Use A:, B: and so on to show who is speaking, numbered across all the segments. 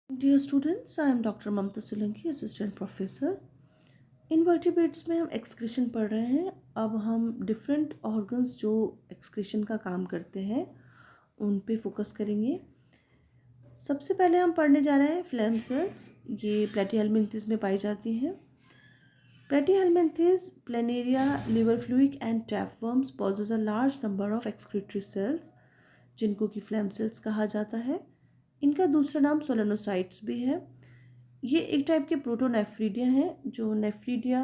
A: Dear students, I am doctor Mamta Solanki, assistant professor. Invertebrates में हम excretion पढ़ रहे हैं। अब हम डिफरेंट ऑर्गन्स जो एक्सक्रीशन का काम करते हैं उन पे फोकस करेंगे। सबसे पहले हम पढ़ने जा रहे हैं फ्लैम सेल्स। ये प्लेटीहेल्मिन्थेस में पाई जाती हैं। Platyhelminthes, planaria, liver fluke and tapeworms possess a large number of excretory cells, जिनको कि फ्लैम सेल्स कहा जाता है। इनका दूसरा नाम सोलेनोसाइट्स भी है। ये एक टाइप के प्रोटोनेफ्रीडिया हैं, जो नेफ्रीडिया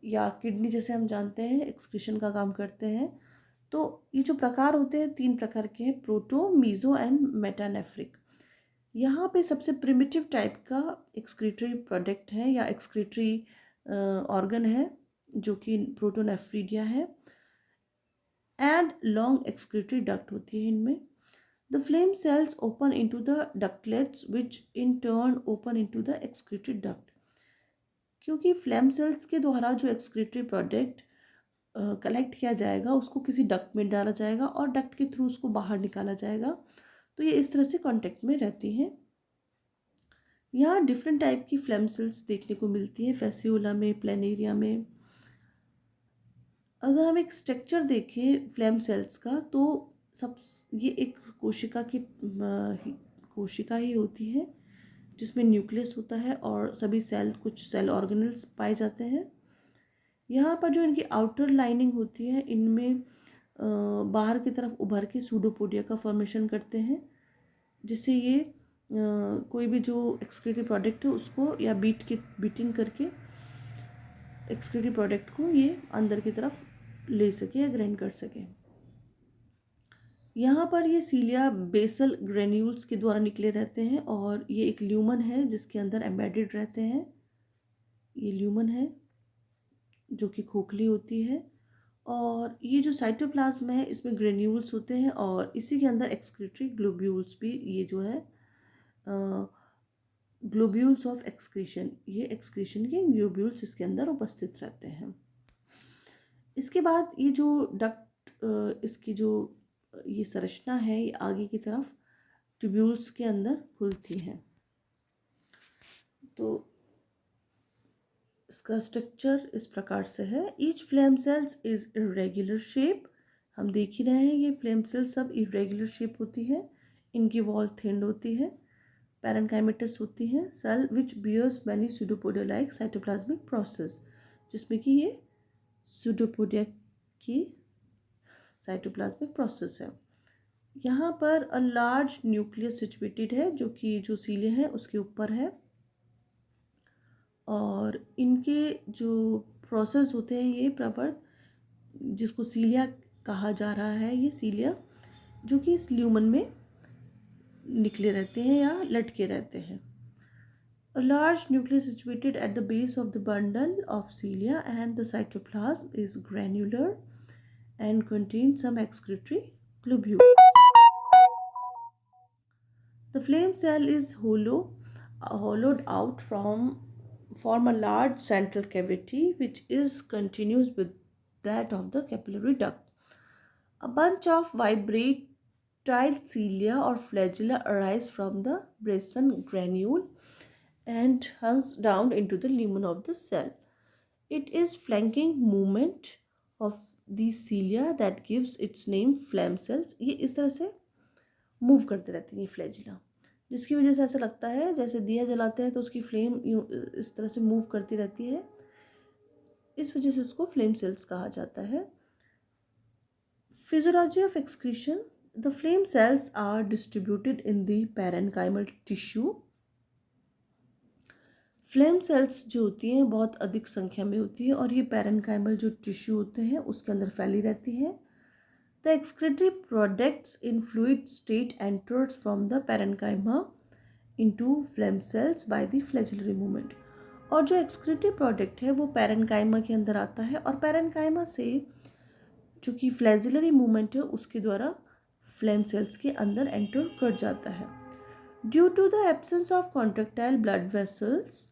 A: या किडनी जैसे हम जानते हैं एक्सक्रीशन का काम करते हैं। तो ये जो प्रकार होते हैं 3 प्रकार के हैं: प्रोटो, मीजो एंड मेटानेफ्रिक। यहाँ पे सबसे प्रिमिटिव टाइप का एक्सक्रीटरी प्रोडक्ट है या एक्सक्रीटरी ऑर्गन है जो कि प्रोटोनेफ्रीडिया है। एंड लॉन्ग एक्सक्रीटरी डक्ट होती है इनमें। The flame cells open into the ductlets which in turn open into the excretory duct। क्योंकि फ्लैम सेल्स के द्वारा जो एक्सक्रीटरी प्रोडक्ट कलेक्ट किया जाएगा उसको किसी डक्ट में डाला जाएगा और डक्ट के थ्रू उसको बाहर निकाला जाएगा। तो ये इस तरह से कांटेक्ट में रहती हैं। यहाँ डिफरेंट टाइप की फ्लैम सेल्स देखने को मिलती है, फेसियोला में, प्लेनेरिया में। अगर हम एक स्ट्रक्चर देखें फ्लैम सेल्स का तो सब ये एक कोशिका ही होती है जिसमें न्यूक्लियस होता है और सभी सेल, कुछ सेल ऑर्गेनल्स पाए जाते हैं। यहाँ पर जो इनकी आउटर लाइनिंग होती है इनमें बाहर की तरफ उभर के सूडोपोडिया का फॉर्मेशन करते हैं, जिससे ये कोई भी जो एक्सक्रीटरी प्रोडक्ट है उसको या बीटिंग करके एक्सक्रीटरी प्रोडक्ट को ये अंदर की तरफ ले सके या ग्राइंड कर सके। यहाँ पर ये सीलिया बेसल ग्रेन्यूल्स के द्वारा निकले रहते हैं और ये एक ल्यूमन है जिसके अंदर एम्बेडेड रहते हैं। ये ल्यूमन है जो कि खोखली होती है और ये जो साइटोप्लाज्म है इसमें ग्रेन्यूल्स होते हैं और इसी के अंदर एक्सक्रीटरी ग्लोब्यूल्स भी, ये जो है ग्लोब्यूल्स ऑफ एक्सक्रीशन, ये एक्सक्रीशन के ग्लोब्यूल्स इसके अंदर उपस्थित रहते हैं। इसके बाद ये जो डक्ट, इसकी जो ये संरचना है ये आगे की तरफ ट्यूब्यूल्स के अंदर खुलती है। तो इसका स्ट्रक्चर इस प्रकार से है। Each flame cells is irregular shape. हम देख ही रहे हैं ये फ्लेम सेल्स सब इरेगुलर शेप होती है। इनकी वॉल थिन होती है, पैरेन्काइमेटस होती है, cell which bears many pseudopodia like cytoplasmic process, जिसमें कि ये सूडोपोडिया की साइटोप्लाज्मिक प्रोसेस है। यहाँ पर अ लार्ज न्यूक्लियस सिचुएटेड है जो कि जो सीलिया है उसके ऊपर है और इनके जो प्रोसेस होते हैं ये प्रवर्त, जिसको सीलिया कहा जा रहा है, ये सीलिया जो कि इस ल्यूमन में निकले रहते हैं या लटके रहते हैं। A large nucleus situated at the base of the bundle of cilia and the cytoplasm is granular and contains some excretory globule. The flame cell is hollowed out form a large central cavity which is continuous with that of the capillary duct. A bunch of vibratile cilia or flagella arise from the Bresson granule and hangs down into the lumen of the cell. It is flanking movement of these cilia that gives its name flame cells। ये इस तरह से move करते रहती हैं flagella, जिसकी वजह से ऐसा लगता है जैसे दिया जलाते हैं तो उसकी फ्लेम इस तरह से मूव करती रहती है। इस वजह से इसको फ्लेम सेल्स कहा जाता है। Physiology of excretion. The flame cells are distributed in the parenchymal tissue. Flame cells जो होती हैं बहुत अधिक संख्या में होती है और ये पैरेन्काइमल जो टिश्यू होते हैं उसके अंदर फैली रहती है। The excretory products in fluid state enters from the parenchyma into phlegm cells by the flagellary movement। और जो एक्सक्रीटरी प्रोडक्ट है वो पैरेन्काइमा के अंदर आता है और पैरेन्काइमा से जो कि फ्लैजिलरी मूवमेंट है उसके द्वारा फ्लेम सेल्स के अंदर एंटर कर जाता है। Due to the absence of contractile blood vessels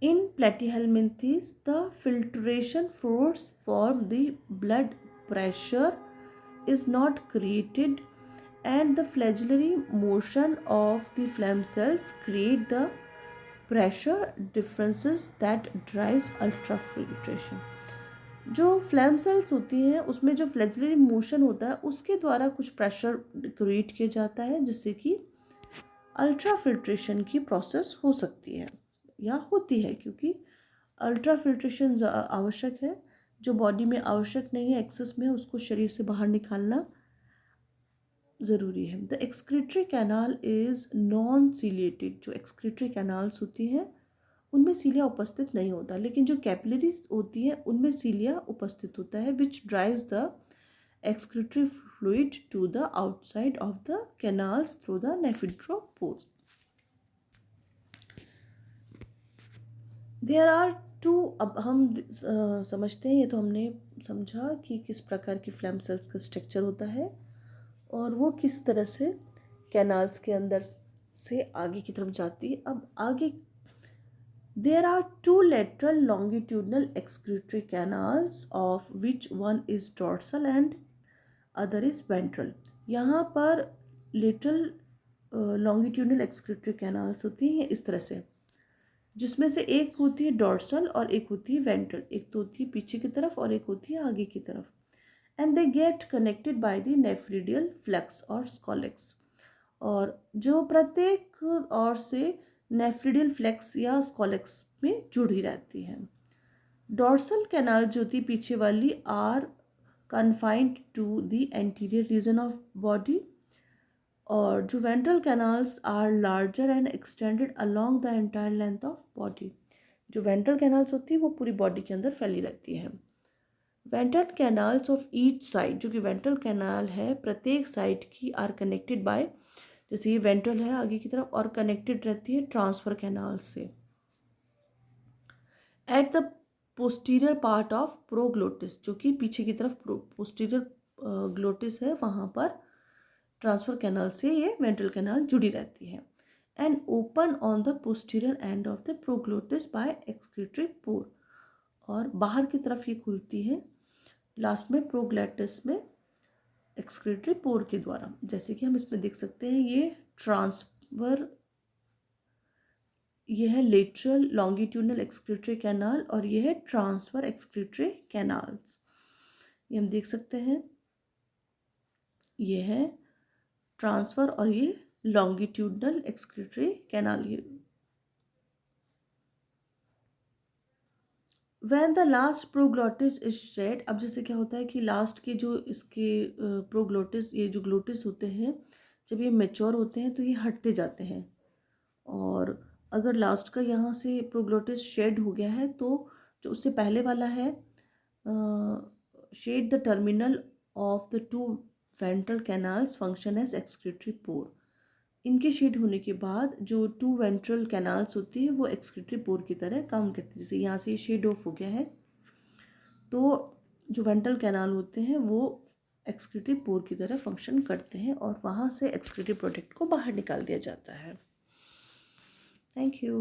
A: in platyhelminthes, the filtration force for the blood pressure is not created and the flagellary motion of the phlegm cells create the pressure differences that drives ultrafiltration. जो flame sales होती हैं उसमें जो फ्लैगेलरी motion होता है उसके द्वारा कुछ प्रेशर क्रिएट किया जाता है जिससे कि अल्ट्राफिल्ट्रेशन की प्रोसेस हो सकती है या होती है, क्योंकि अल्ट्राफिल्ट्रेशन आवश्यक है। जो बॉडी में आवश्यक नहीं है, एक्सेस में, उसको शरीर से बाहर निकालना ज़रूरी है। The excretory canal is non ciliated. जो एक्सक्रीटरी कैनाल्स होती हैं उनमें सीलिया उपस्थित नहीं होता, लेकिन जो कैपिलरीज होती हैं उनमें सीलिया उपस्थित होता है, which drives the excretory fluid to the outside of the canals through the nephropore. There are two, अब हम समझते हैं, ये तो हमने समझा कि किस प्रकार की फ्लैम सेल्स का स्ट्रक्चर होता है और वो किस तरह से कैनाल्स के अंदर से आगे की तरफ जाती है। अब आगे there are two lateral longitudinal excretory canals of which one is dorsal and other is ventral. यहाँ पर लेटरल लॉन्गिट्यूडनल एक्सक्रीटरी कैनाल्स होती हैं इस तरह से, जिसमें से एक होती है डॉर्सल और एक होती है वेंट्रल। एक तो होती है पीछे की तरफ और एक होती है आगे की तरफ। And they get connected by the nephridial flex और स्कॉलेक्स। और जो प्रत्येक ओर से नेफ्रिडियल फ्लेक्स या स्कॉलेक्स में जुड़ी रहती हैं। डॉर्सल कैनाल जो होती है पीछे वाली are confined to the anterior region of body, और जो ventral canals are larger and extended along the entire length of body। जो ventral canals होती है वो पूरी बॉडी के अंदर फैली रहती है। ventral canals of each side, जो कि ventral canal है प्रत्येक साइड की, are connected by, जैसे ये ventral है आगे की तरफ, और connected रहती है ट्रांसफर कैनाल से। at the posterior part of प्रोग्लोटिस, जो कि पीछे की तरफ पोस्टीरियर ग्लोटिस है, वहाँ पर ट्रांसफर कैनाल से ये वेंट्रल कैनाल जुड़ी रहती है। And open on the posterior end of the proglottis by excretory pore, और बाहर की तरफ ये खुलती है लास्ट में प्रोग्लैटिस में एक्सक्रीटरी पोर के द्वारा। जैसे कि हम इसमें देख सकते हैं, ये है लेटरल लॉन्गिट्यूडनल एक्सक्रीटरी कैनाल और ये है ट्रांसफर एक्सक्रीटरी कैनाल्स। ये हम देख सकते हैं, ये है ट्रांसफर और ये लॉन्गिट्यूडनल एक्सक्रीटरी कैनाल। ये when the last proglottis is shed, अब जैसे क्या होता है कि लास्ट के जो इसके प्रोग्लोटिस, ये जो ग्लोटिस होते हैं, जब ये मैच्योर होते हैं तो ये हटते जाते हैं, और अगर लास्ट का यहाँ से प्रोग्लोटिस शेड हो गया है तो जो उससे पहले वाला है shed the terminal of the two ventral canals function as excretory pore. इनके शेड होने के बाद जो टू वेंट्रल कैनाल्स होती है वो एक्सक्रीटरी पोर की तरह काम करती है। जैसे यहाँ से शेड ऑफ हो गया है तो जो वेंट्रल कैनाल होते हैं वो एक्सक्रीटरी पोर की तरह फंक्शन करते हैं और वहाँ से एक्सक्रीटरी प्रोडक्ट को बाहर निकाल दिया जाता है। Thank you.